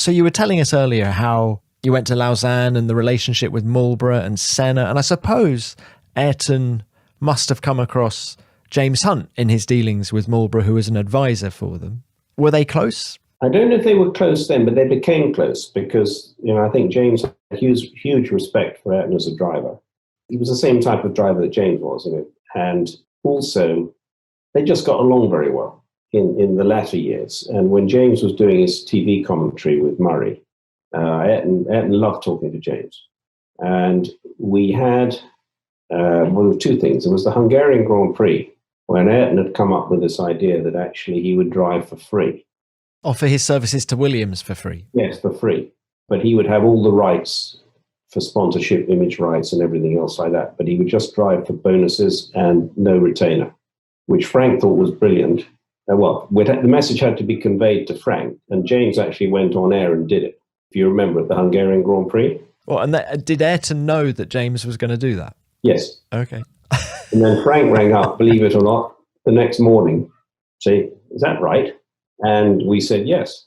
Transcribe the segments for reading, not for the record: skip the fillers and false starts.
So you were telling us earlier how you went to Lausanne and the relationship with Marlboro and Senna. And I suppose Ayrton must have come across James Hunt in his dealings with Marlboro, who was an advisor for them. Were they close? I don't know if they were close then, but they became close because, I think James had huge respect for Ayrton as a driver. He was the same type of driver that James was, and also they just got along very well in the latter years. And when James was doing his TV commentary with Murray, Ayrton loved talking to James. And we had two things. There was the Hungarian Grand Prix, when Ayrton had come up with this idea that actually he would drive for free. Offer his services to Williams for free? Yes, for free. But he would have all the rights for sponsorship, image rights and everything else like that. But he would just drive for bonuses and no retainer, which Frank thought was brilliant. The message had to be conveyed to Frank, and James actually went on air and did it. If you remember, at the Hungarian Grand Prix. Well, and did Ayrton know that James was going to do that? Yes. Okay. And then Frank rang up, believe it or not, the next morning, say, is that right? And we said yes.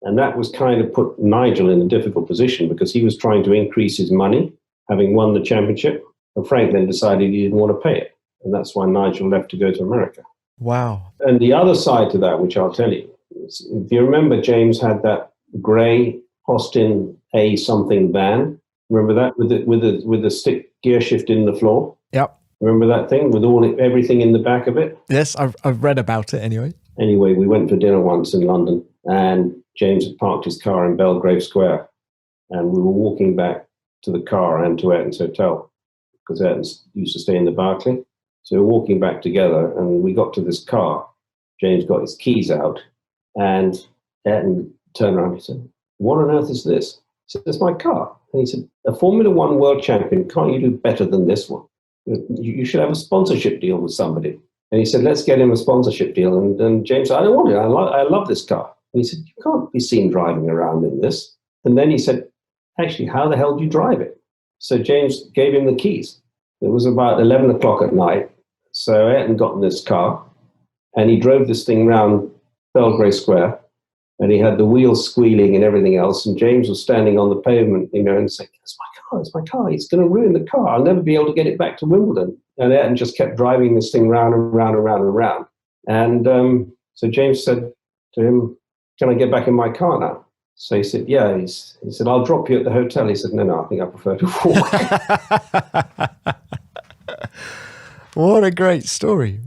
And that was kind of put Nigel in a difficult position because he was trying to increase his money, having won the championship. And Frank then decided he didn't want to pay it. And that's why Nigel left to go to America. Wow. And the other side to that, which I'll tell you, is, if you remember, James had that grey Austin A something van. Remember that with the stick gear shift in the floor? Yep. Remember that thing with everything in the back of it? Yes, I've read about it anyway. Anyway, we went for dinner once in London, and James had parked his car in Belgrave Square, and we were walking back to the car and to Ayrton's hotel, because Ayrton used to stay in the Berkeley. So we were walking back together, and we got to this car. James got his keys out, and Ayrton turned around and he said, "What on earth is this?" He said, "It's my car." And he said, "A Formula One world champion, can't you do better than this one? You should have a sponsorship deal with somebody." And he said, "Let's get him a sponsorship deal." And James said, "I don't want it. I love this car." And he said, "You can't be seen driving around in this." And then he said, "Actually, how the hell do you drive it?" So James gave him the keys. It was about 11 o'clock at night. So Ayrton got in this car, and he drove this thing round Belgrave Square, and he had the wheels squealing and everything else. And James was standing on the pavement, and saying, it's my car. It's going to ruin the car. I'll never be able to get it back to Wimbledon." And Ayrton just kept driving this thing round and round and round and round. And so James said to him, "Can I get back in my car now?" So he said, "Yeah." He said, "I'll drop you at the hotel." He said, No, I think I prefer to walk." What a great story.